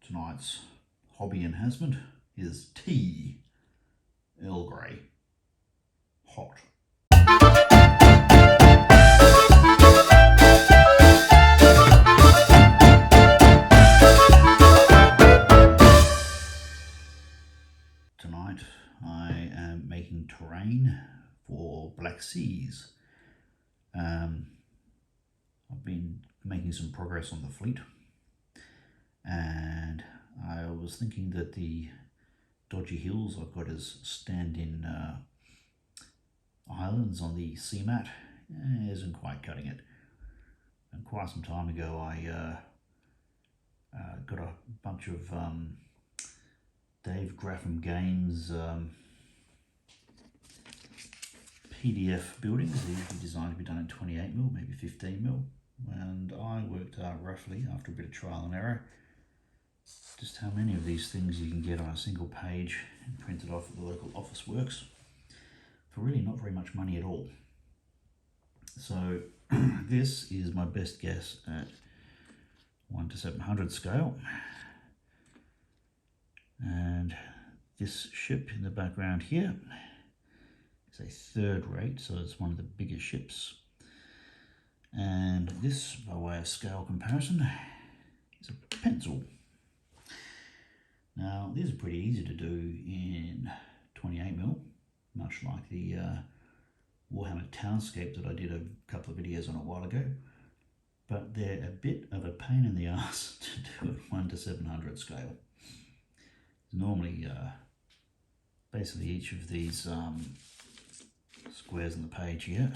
Tonight's hobby enhancement is tea, Earl Grey, hot. Tonight I am making terrain for Black Seas. I've been making some progress on the fleet, and I was thinking that the dodgy hills I've got as stand-in islands on the CMAT isn't quite cutting it. And quite some time ago I got a bunch of Dave Graffam Games PDF buildings. They're usually designed to be done in 28mm, maybe 15mm, and I worked out roughly, after a bit of trial and error, just how many of these things you can get on a single page and print it off at the local office works for really not very much money at all. So this is my best guess at 1:700 scale, and this ship in the background here is a third rate, so it's one of the bigger ships. And this, by way of scale comparison, is a pencil. Now these are pretty easy to do in 28mm, much like the Warhammer Townscape that I did a couple of videos on a while ago, but they're a bit of a pain in the ass to do at 1:700 scale. Normally basically each of these squares on the page here,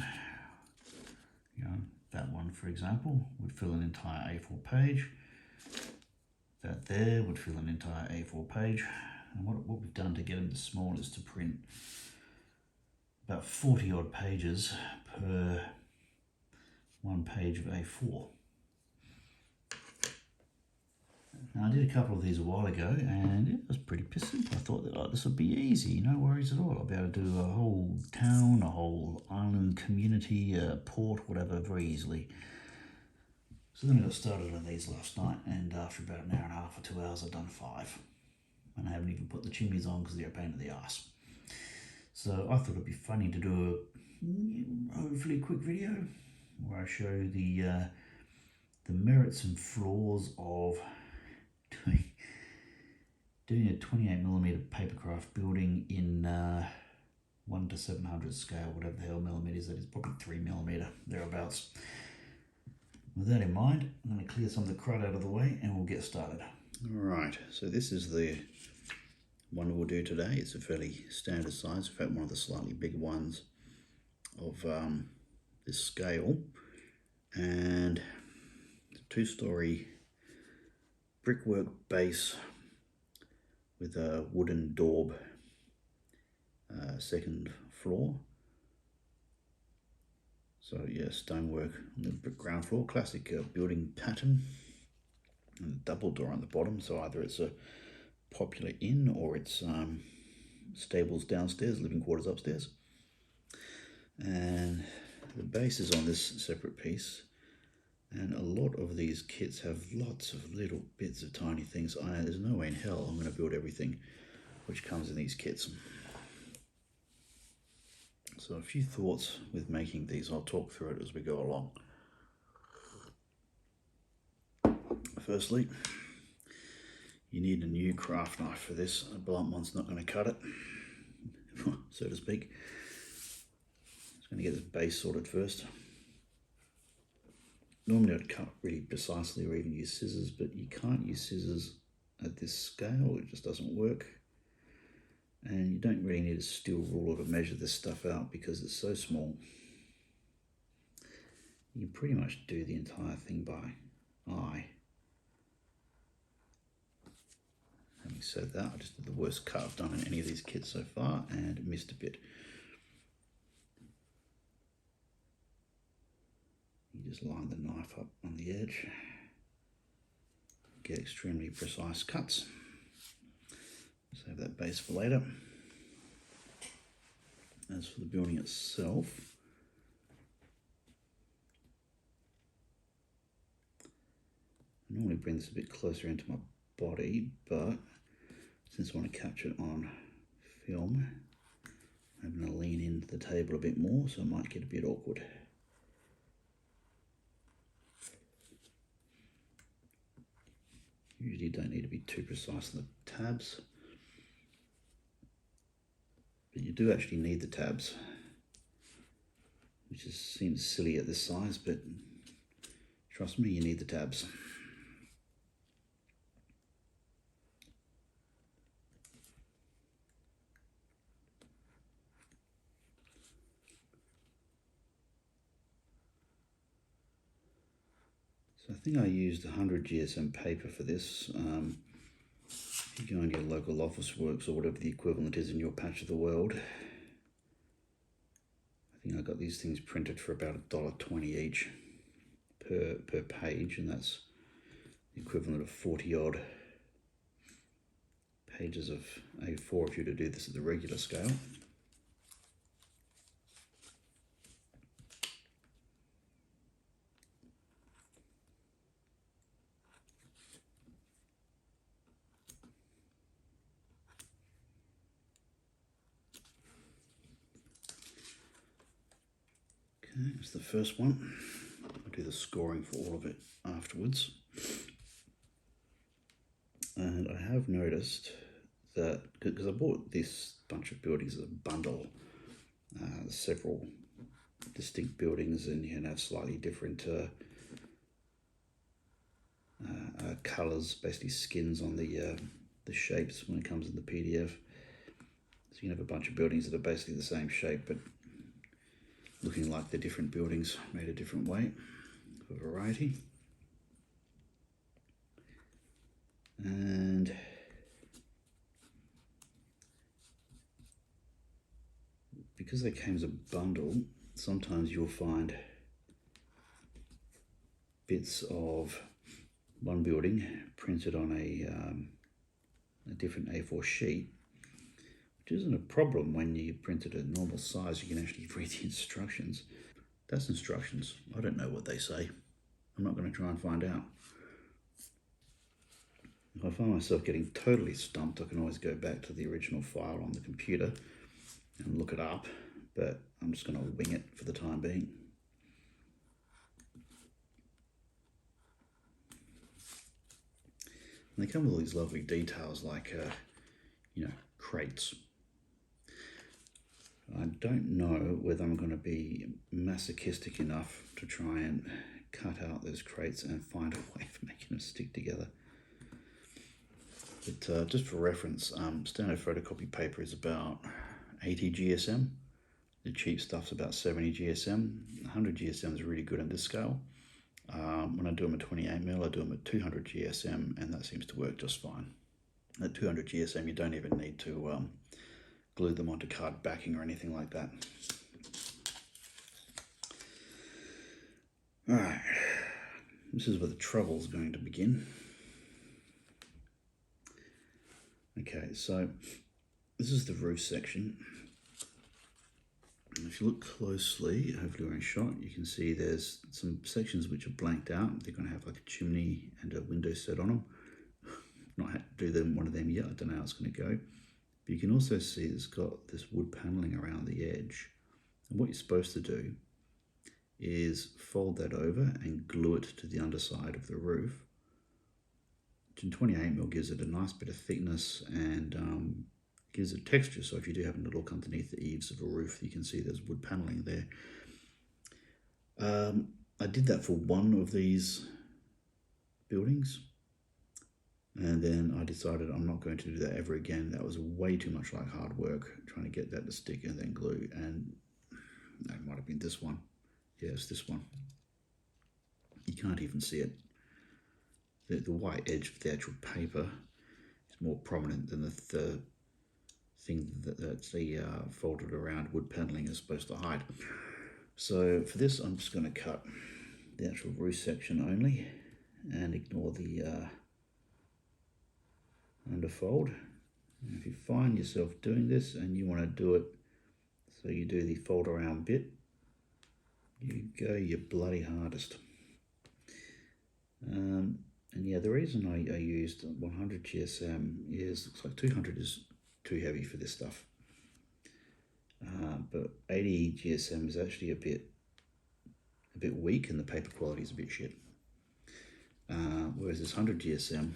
that one for example would fill an entire A4 page. That there would fill an entire A4 page. And what we've done to get them this small is to print about 40 odd pages per one page of A4. Now I did a couple of these a while ago and it was pretty simple. I thought that this would be easy, no worries at all. I'll be able to do a whole town, a whole island community, a port, whatever, very easily. So then I got started on these last night, and after about an hour and a half or 2 hours I've done 5. And I haven't even put the chimneys on because they're a pain in the arse. So I thought it'd be funny to do a hopefully quick video where I show the merits and flaws of doing a 28mm Papercraft building in 1:700 scale, whatever the hell millimeters that is, probably 3mm, thereabouts. With that in mind, I'm going to clear some of the crud out of the way and we'll get started. Alright, so this is the one we'll do today. It's a fairly standard size, in fact one of the slightly bigger ones of this scale. And it's a 2-story brickwork base with a wooden daub second floor. So yeah, stonework on the ground floor, classic building pattern, and a double door on the bottom, so either it's a popular inn or it's stables downstairs, living quarters upstairs. And the base is on this separate piece, and a lot of these kits have lots of little bits of tiny things. There's no way in hell I'm going to build everything which comes in these kits. So a few thoughts with making these. I'll talk through it as we go along. Firstly, you need a new craft knife for this. A blunt one's not going to cut it, so to speak. Just going to get this base sorted first. Normally I'd cut really precisely or even use scissors, but you can't use scissors at this scale. It just doesn't work. And you don't really need a steel ruler to measure this stuff out because it's so small. You can pretty much do the entire thing by eye. Having said that, I just did the worst cut I've done in any of these kits so far and missed a bit. You just line the knife up on the edge, get extremely precise cuts. Save that base for later. As for the building itself, I normally bring this a bit closer into my body, but since I want to capture it on film, I'm going to lean into the table a bit more, so it might get a bit awkward. Usually you don't need to be too precise on the tabs, but you do actually need the tabs, which seems silly at this size, but trust me, you need the tabs. So I think I used 100 GSM paper for this. If you go into your local office works or whatever the equivalent is in your patch of the world, I think I got these things printed for about $1.20 each per page, and that's the equivalent of 40 odd pages of A4 if you were to do this at the regular scale. Okay, that's the first one. I'll do the scoring for all of it afterwards. And I have noticed that, because I bought this bunch of buildings as a bundle, several distinct buildings, and you can have slightly different colours, basically skins on the shapes when it comes in the PDF. So you can have a bunch of buildings that are basically the same shape, but looking like they're different buildings made a different way for variety. And because they came as a bundle, sometimes you'll find bits of one building printed on a different A4 sheet, which isn't a problem when you print it at normal size. You can actually read the instructions. That's instructions. I don't know what they say. I'm not going to try and find out. If I find myself getting totally stumped, I can always go back to the original file on the computer and look it up, but I'm just going to wing it for the time being. And they come with all these lovely details like, crates. I don't know whether I'm going to be masochistic enough to try and cut out those crates and find a way of making them stick together. But just for reference, standard photocopy paper is about 80 GSM. The cheap stuff's about 70 GSM. 100 GSM is really good on this scale. When I do them at 28mm, I do them at 200 GSM, and that seems to work just fine. At 200 GSM, you don't even need to glue them onto card backing or anything like that. All right, this is where the trouble's going to begin. Okay, so this is the roof section. And if you look closely, hopefully we're in shot, you can see there's some sections which are blanked out. They're going to have like a chimney and a window set on them. Not had to do one of them yet. I don't know how it's going to go. But you can also see it's got this wood paneling around the edge. And what you're supposed to do is fold that over and glue it to the underside of the roof. Which in 28mm gives it a nice bit of thickness and gives it texture. So if you do happen to look underneath the eaves of a roof, you can see there's wood paneling there. I did that for one of these buildings, and then I decided I'm not going to do that ever again. That was way too much like hard work trying to get that to stick and then glue. And that might have been this one. Yeah, it's this one. You can't even see it. The white edge of the actual paper is more prominent than the thing that's the folded around wood paneling is supposed to hide. So for this, I'm just going to cut the actual roof section only and ignore the underfold. And if you find yourself doing this and you want to do it so you do the fold around bit, you go your bloody hardest. And yeah, the reason I used 100 GSM is looks like 200 is too heavy for this stuff. But 80 GSM is actually a bit weak, and the paper quality is a bit shit. Whereas this 100 GSM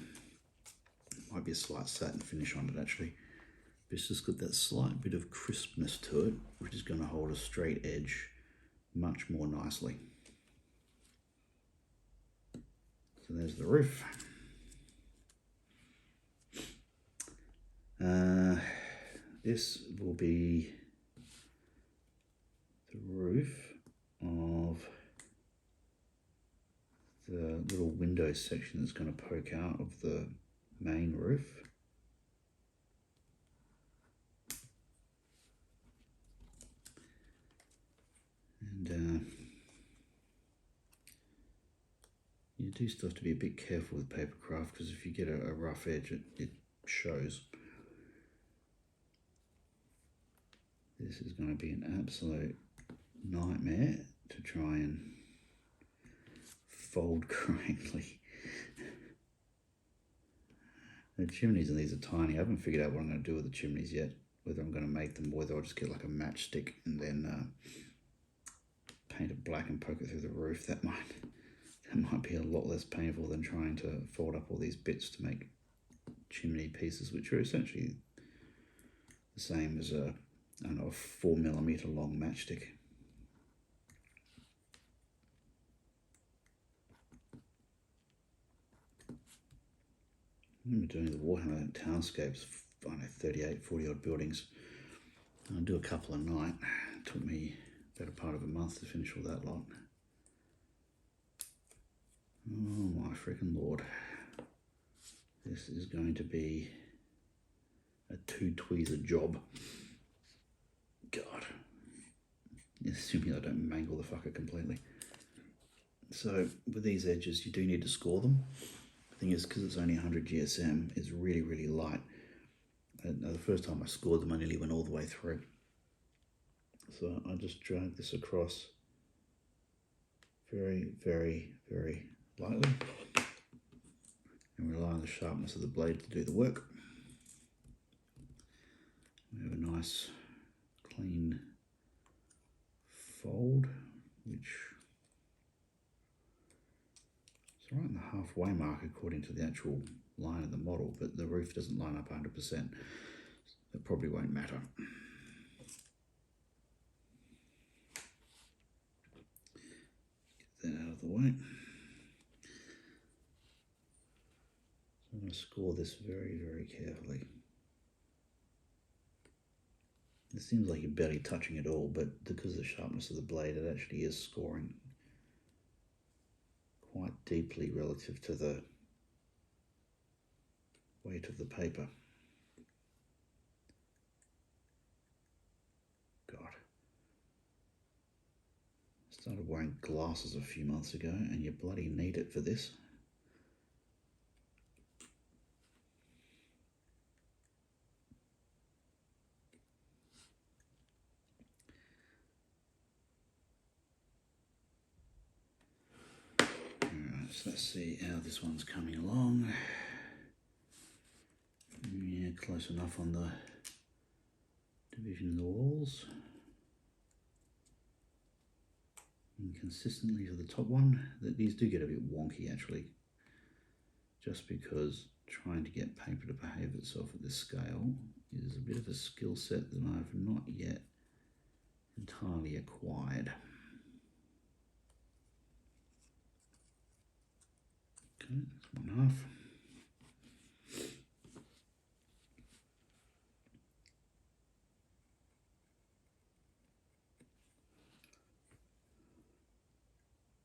might be a slight satin finish on it actually. But it's just got that slight bit of crispness to it, which is going to hold a straight edge much more nicely. So there's the roof. This will be the roof of the little window section that's going to poke out of the main roof. And you do still have to be a bit careful with Papercraft, because if you get a rough edge, it shows. This is going to be an absolute nightmare to try and fold correctly. The chimneys in these are tiny. I haven't figured out what I'm going to do with the chimneys yet. Whether I'm going to make them, or whether I'll just get like a matchstick and then paint it black and poke it through the roof. That might be a lot less painful than trying to fold up all these bits to make chimney pieces, which are essentially the same as a 4mm long matchstick. I remember doing the Warhammer townscapes, I don't know, 38, 40 odd buildings. I'll do a couple a night. It took me about a part of a month to finish all that lot. Oh my freaking Lord. This is going to be a two-tweezer job. God. Assuming I don't mangle the fucker completely. So with these edges, you do need to score them. The thing is, because it's only 100 GSM, it's really, really light. And the first time I scored them, I nearly went all the way through. So I just drag this across very, very, very lightly and rely on the sharpness of the blade to do the work. We have a nice clean fold, which is right in the halfway mark according to the actual line of the model, but the roof doesn't line up 100%. It probably won't matter. Get that out of the way. So I'm going to score this very, very carefully. It seems like you're barely touching it all, but because of the sharpness of the blade, it actually is scoring quite deeply relative to the weight of the paper. God. I started wearing glasses a few months ago, and you bloody need it for this. Alright, so let's see how this one's coming along. Yeah, close enough on the division of the walls. And consistently for the top one. These do get a bit wonky actually, just because trying to get paper to behave itself at this scale is a bit of a skill set that I've not yet entirely acquired. Okay, that's 1/2.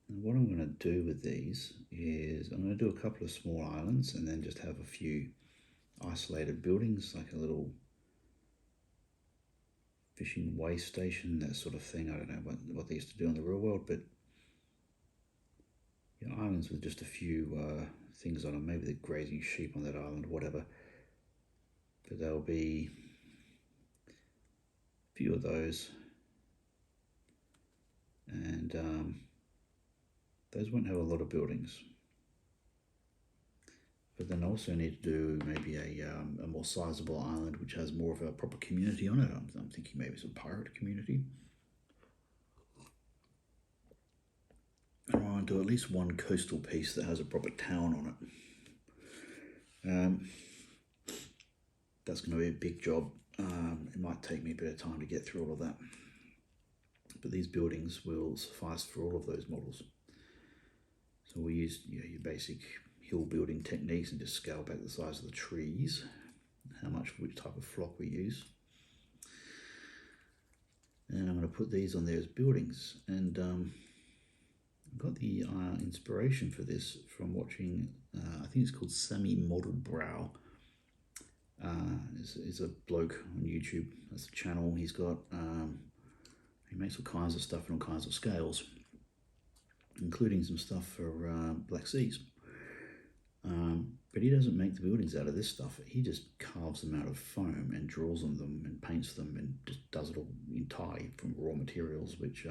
And what I'm going to do with these is I'm going to do a couple of small islands and then just have a few isolated buildings, like a little fishing way station, that sort of thing. I don't know what they used to do in the real world, but you know, islands with just a few things on them. Maybe they're grazing sheep on that island, whatever. But there'll be a few of those, and those won't have a lot of buildings. But then I also need to do maybe a more sizable island which has more of a proper community on it. I'm thinking maybe some pirate community. I want to do at least one coastal piece that has a proper town on it. That's going to be a big job. It might take me a bit of time to get through all of that. But these buildings will suffice for all of those models. So we use your basic hill building techniques and just scale back the size of the trees, which type of flock we use. And I'm going to put these on there as buildings. And I got the inspiration for this from watching, I think it's called Sammy Model Brow. Is a bloke on YouTube. That's the channel he's got. He makes all kinds of stuff in all kinds of scales, including some stuff for Black Seas. But he doesn't make the buildings out of this stuff. He just carves them out of foam and draws on them and paints them and just does it all entirely from raw materials, which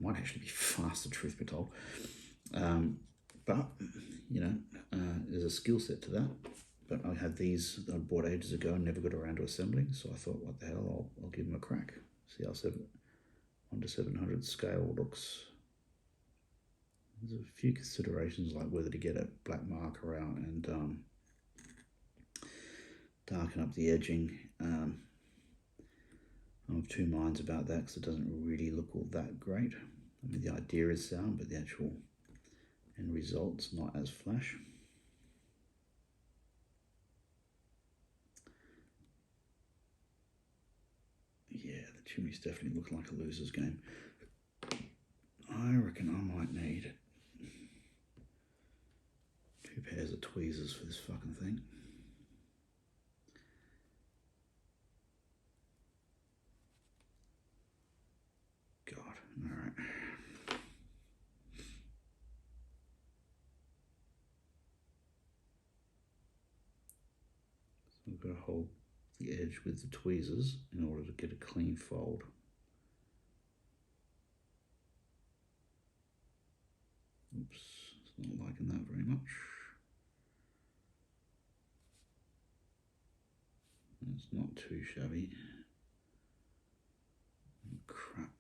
might actually be faster, truth be told. But, you know, there's a skill set to that. But I had these that I bought ages ago and never got around to assembling, so I thought, what the hell, I'll give them a crack. See how 1 to 700 scale looks. There's a few considerations like whether to get a black marker out and darken up the edging. I'm of two minds about that because it doesn't really look all that great. I mean, the idea is sound, but the actual end result's not as flash. Yeah, the chimneys definitely look like a loser's game. I reckon I might need 2 pairs of tweezers for this fucking thing. God, alright. So I've got to hold the edge with the tweezers in order to get a clean fold. Oops, it's not liking that very much. It's not too shabby. Oh, crap.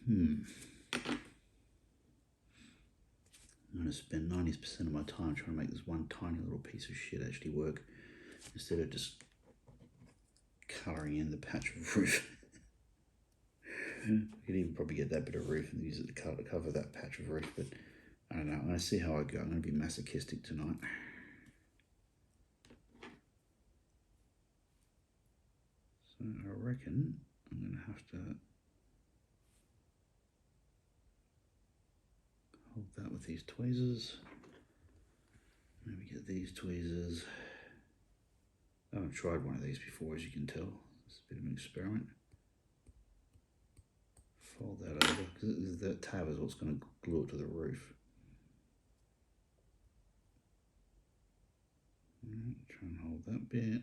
I'm going to spend 90% of my time trying to make this one tiny little piece of shit actually work, instead of just colouring in the patch of roof. You could even probably get that bit of roof and use it to cover that patch of roof, but I don't know. I'm going to see how I go. I'm going to be masochistic tonight. So I reckon I'm going to have to hold that with these tweezers. Maybe get these tweezers. I haven't tried one of these before, as you can tell. It's a bit of an experiment. Fold that over, because that tab is what's going to glue it to the roof. Try and hold that bit.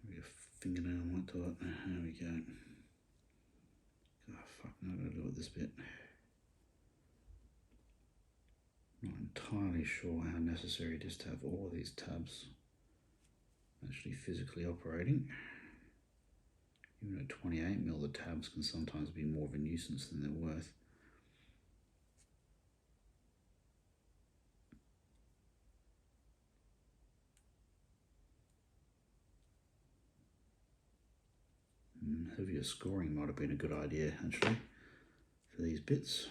Maybe a fingernail might do it. There we go. Oh fuck, now I've got to do it this bit. Not entirely sure how necessary it is to have all of these tabs actually physically operating. Even at 28mm, the tabs can sometimes be more of a nuisance than they're worth. Heavier scoring might have been a good idea, actually, for these bits.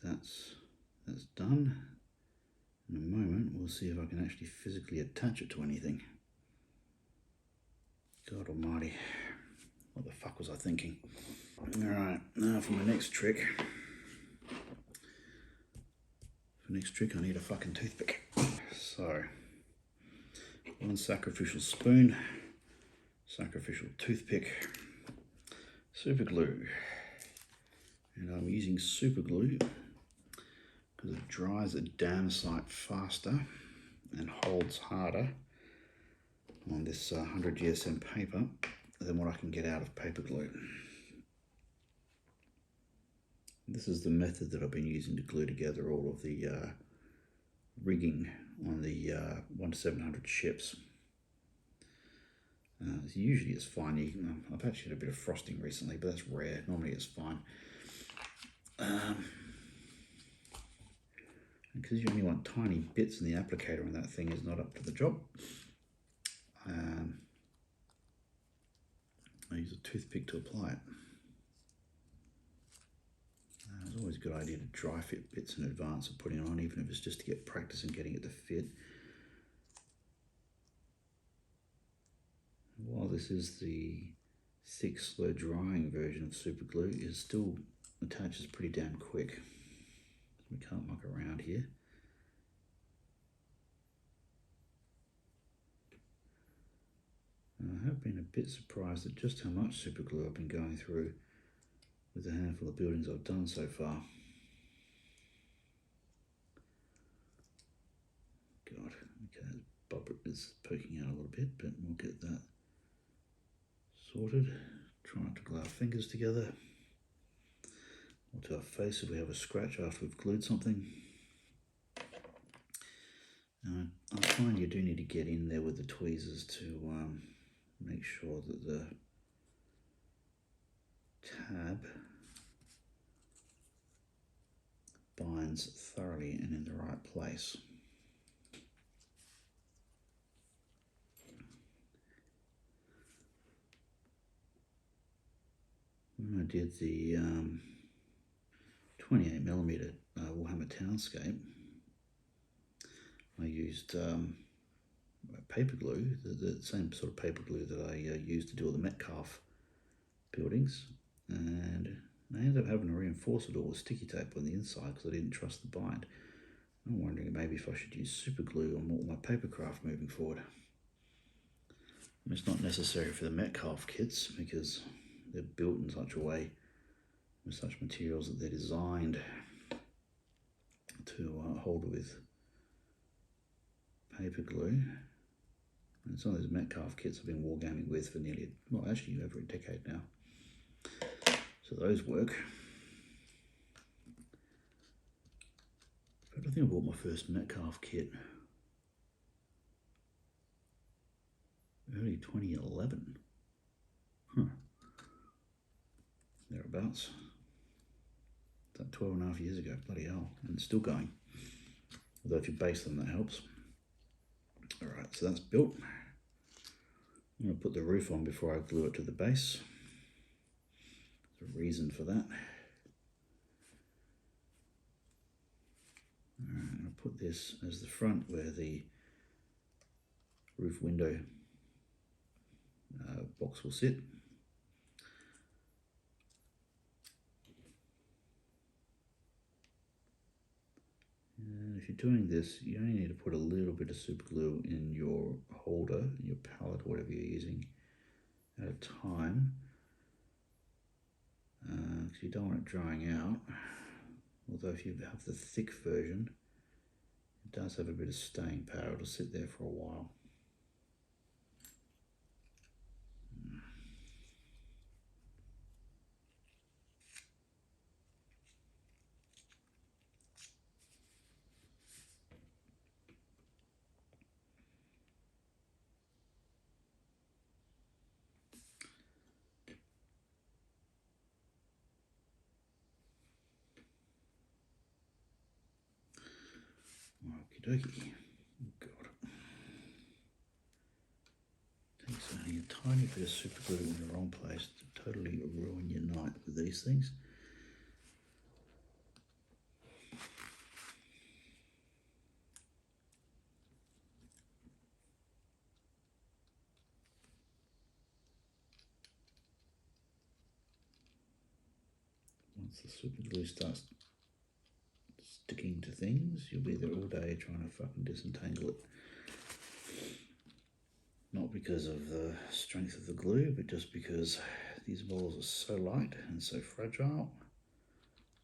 That's done. In a moment, we'll see if I can actually physically attach it to anything. God almighty, what the fuck was I thinking? Alright, now for my next trick. For next trick, I need a fucking toothpick. So, one sacrificial spoon, sacrificial toothpick, super glue. And I'm using super glue because it dries a damn sight faster and holds harder on this 100 GSM paper than what I can get out of paper glue. This is the method that I've been using to glue together all of the rigging on the 1-700 ships. Usually it's fine. I've actually had a bit of frosting recently, but that's rare. Normally it's fine. Because you only want tiny bits and the applicator on that thing is not up to the job, I use a toothpick to apply it. It's always a good idea to dry fit bits in advance of putting it on, even if it's just to get practice and getting it to fit. While this is the thick, slow drying version of super glue, it still attaches pretty damn quick. We can't muck around here. I have been a bit surprised at just how much super glue I've been going through with the handful of buildings I've done so far. God, okay, bubble is poking out a little bit, but we'll get that sorted. Try not to glue our fingers together or to our face if we have a scratch after we've glued something. I find you do need to get in there with the tweezers to make sure that the tab binds thoroughly and in the right place. When I did the 28mm Warhammer Townscape, I used paper glue, the same sort of paper glue that I used to do all the Metcalf buildings, and I ended up having to reinforce it all with sticky tape on the inside because I didn't trust the bind. I'm wondering maybe if I should use super glue on all my Papercraft moving forward. It's not necessary for the Metcalf kits because they're built in such a way with such materials that they're designed to hold with paper glue. And some of those Metcalf kits I've been wargaming with for nearly, well, actually over a decade now. So those work. But I think I bought my first Metcalf kit early 2011. Thereabouts. That's 12 and a half years ago, bloody hell, and it's still going. Although if you base them, that helps. Alright, so that's built. I'm going to put the roof on before I glue it to the base. There's a reason for that. Alright, I'm going to put this as the front where the roof window box will sit. And if you're doing this, you only need to put a little bit of super glue in your holder, your palette, whatever you're using, at a time, because you don't want it drying out. Although if you have the thick version, it does have a bit of staying power. It'll sit there for a while. Okie dokie. Oh God. Takes only a tiny bit of super glue in the wrong place to totally ruin your night with these things. Once the super glue starts sticking to things, you'll be there all day trying to fucking disentangle it. Not because of the strength of the glue, but just because these balls are so light and so fragile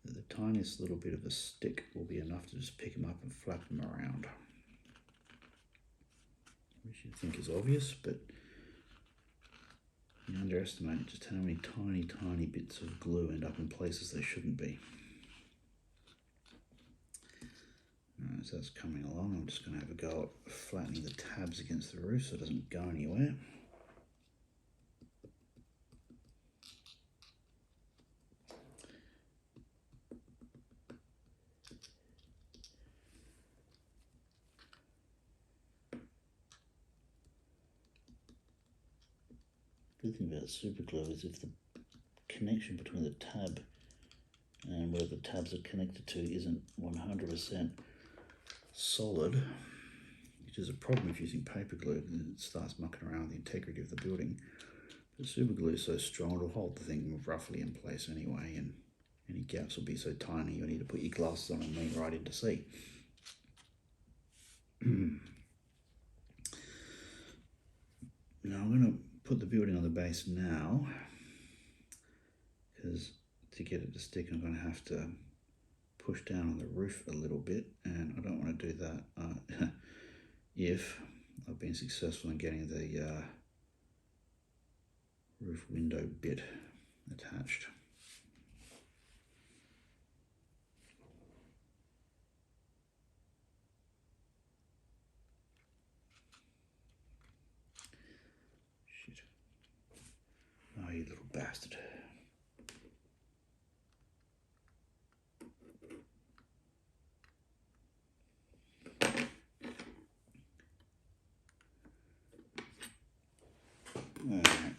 that the tiniest little bit of a stick will be enough to just pick them up and flap them around. which you think is obvious, but you underestimate just how many tiny bits of glue end up in places they shouldn't be. Alright, so that's coming along. I'm just going to have a go at flattening the tabs against the roof so it doesn't go anywhere. The good thing about super glue is if the connection between the tab and where the tabs are connected to isn't 100% solid, which is a problem if using paper glue, it starts mucking around with the integrity of the building. But super glue is so strong it'll hold the thing roughly in place anyway, and any gaps will be so tiny you'll need to put your glasses on and lean right in to see. Now I'm going to put the building on the base now, because to get it to stick I'm going to have to push down on the roof a little bit, and I don't want to do that if I've been successful in getting the roof window bit attached. Shit. Oh, you little bastard.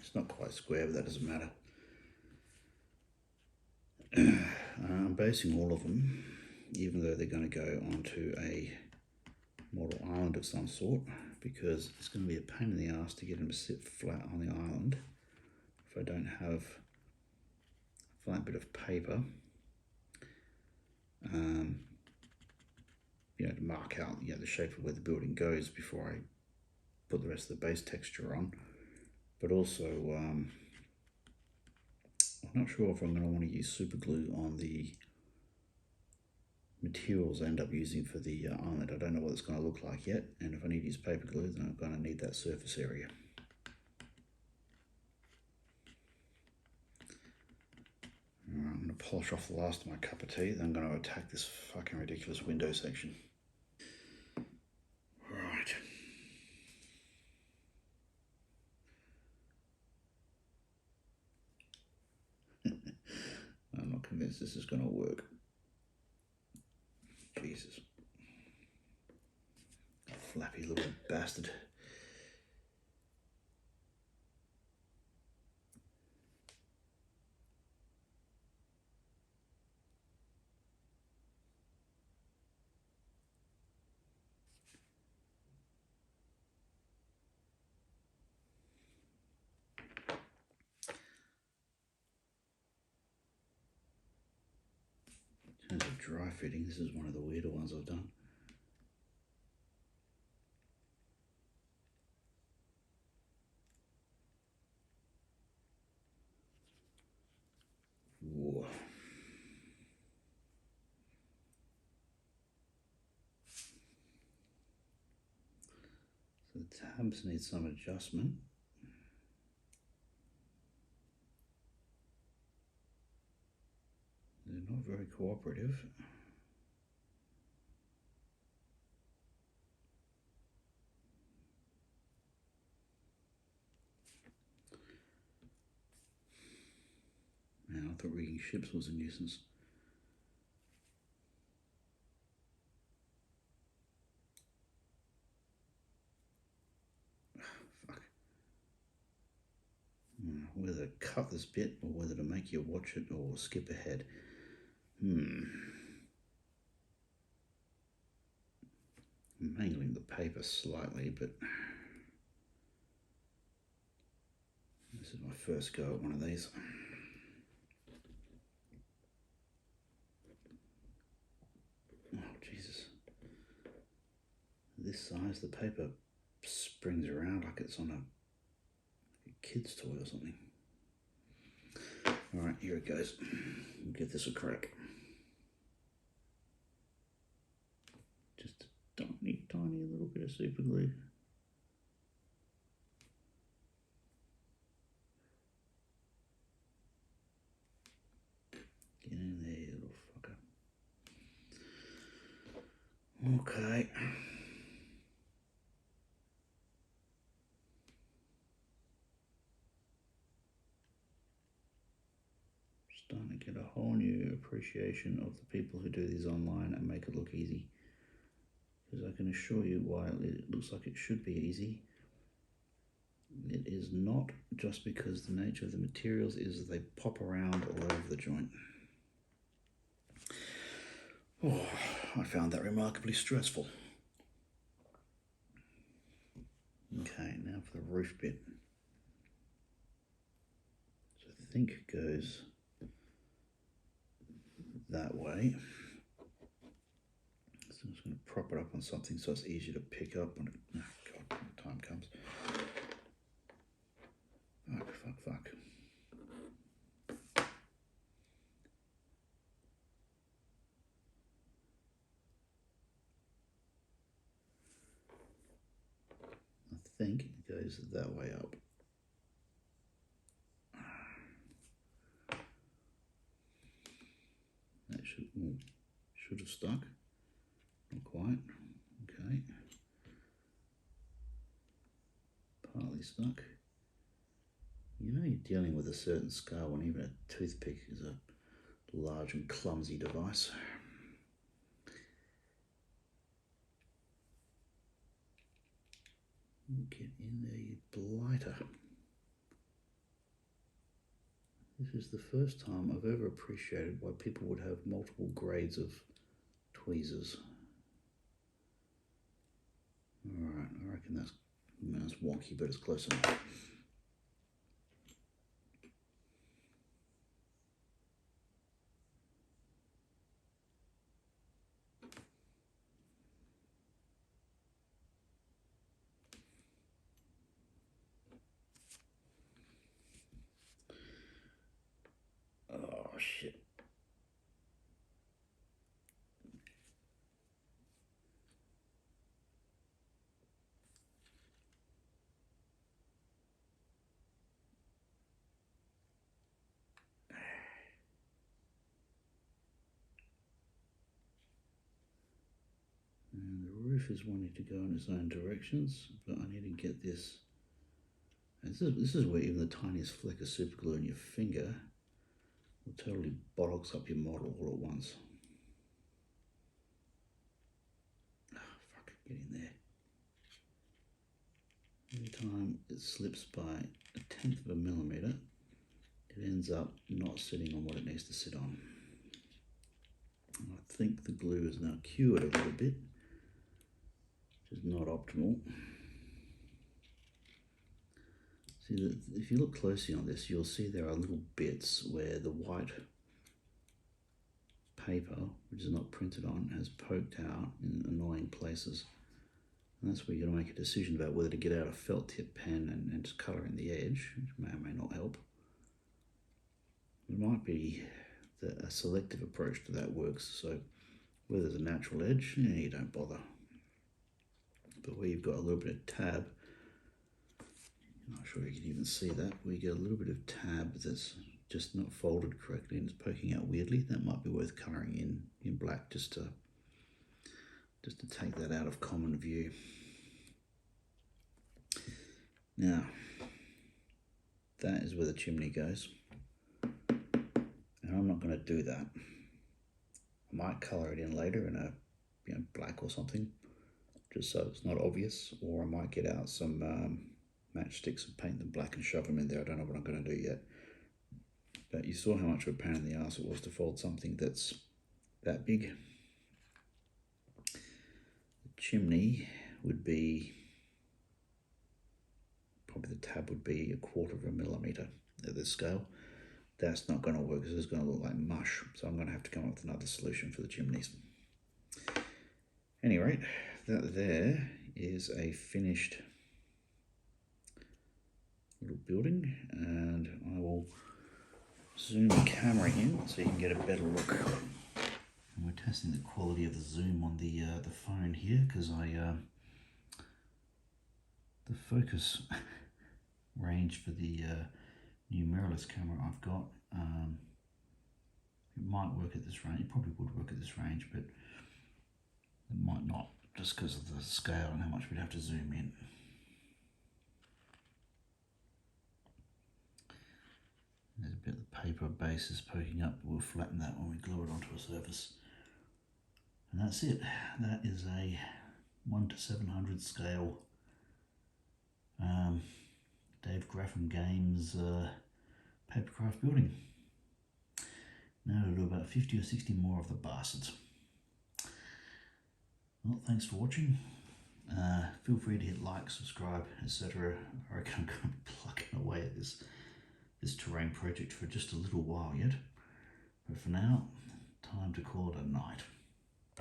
It's not quite square, but that doesn't matter. I'm basing all of them, even though they're going to go onto a model island of some sort, because it's going to be a pain in the ass to get them to sit flat on the island if I don't have a flat bit of paper, you know, to mark out the shape of where the building goes before I put the rest of the base texture on. But also, I'm not sure if I'm going to want to use super glue on the materials I end up using for the island. I don't know what it's going to look like yet, and if I need to use paper glue, then I'm going to need that surface area. I'm going to polish off the last of my cup of tea, then I'm going to attack this fucking ridiculous window section. Right. I'm not convinced this is going to work. Jesus. Flappy little bastard. In terms of dry fitting, this is one of the weirder ones I've done. Whoa. So the tabs need some adjustment. They're not very cooperative. Man, I thought rigging ships was a nuisance. Fuck. Whether to cut this bit or whether to make you watch it or skip ahead. I'm mangling the paper slightly, but this is my first go at one of these. Oh, Jesus. This size, the paper springs around like it's on a kid's toy or something. Alright, here it goes. We'll give this a crack. Just a tiny little bit of super glue. Okay. Starting to get a whole new appreciation of the people who do these online and make it look easy. Because I can assure you, while it looks like it should be easy, it is not, just because the nature of the materials is that they pop around all over the joint. Oh, I found that remarkably stressful. Okay, now for the roof bit. So I think it goes that way. So I'm just going to prop it up on something so it's easier to pick up when oh God, when the time comes. Fuck. I think it goes that way up. That should have stuck. Not quite. Okay. Partly stuck. You know you're dealing with a certain scale when even a toothpick is a large and clumsy device. Get in there, you blighter. This is the first time I've ever appreciated why people would have multiple grades of tweezers. Alright, I reckon that's wonky, but it's close enough. Oh shit. And the roof is wanting to go in its own directions, but I need to get this. This is where even the tiniest fleck of super glue in your finger will totally bollocks up your model all at once. Oh, fuck, get in there. Every time it slips by 1/10 of a millimeter, it ends up not sitting on what it needs to sit on. And I think the glue is now cured a little bit, which is not optimal. See, if you look closely on this, you'll see there are little bits where the white paper, which is not printed on, has poked out in annoying places. And that's where you're going to make a decision about whether to get out a felt tip pen and just colour in the edge, which may or may not help. It might be that a selective approach to that works. So where there's a natural edge, you don't bother. But where you've got a little bit of tab, I'm not sure you can even see that, where you get a little bit of tab that's just not folded correctly and it's poking out weirdly, that might be worth colouring in black just to take that out of common view. Now, that is where the chimney goes. And I'm not going to do that. I might colour it in later in a black or something, just so it's not obvious, or I might get out some matchsticks and paint them black and shove them in there. I don't know what I'm going to do yet. But you saw how much of a pain in the arse it was to fold something that's that big. The chimney would be, probably the tab would be 1/4 of a millimeter at this scale. That's not going to work because it's going to look like mush. So I'm going to have to come up with another solution for the chimneys. Anyway, that there is a finished little building, and I will zoom the camera in so you can get a better look. And we're testing the quality of the zoom on the phone here because the focus range for the new mirrorless camera I've got, it might work at this range. It probably would work at this range, but It might not, just because of the scale and how much we'd have to zoom in. There's a bit of the paper basis poking up, but we'll flatten that when we glue it onto a surface. And that's it. That is a 1:700 scale Dave Graffam Games Papercraft building. Now to do about 50 or 60 more of the bastards. Well, thanks for watching. Feel free to hit like, subscribe, etc. I reckon I'm going to be plucking away at this terrain project for just a little while yet. But for now, time to call it a night.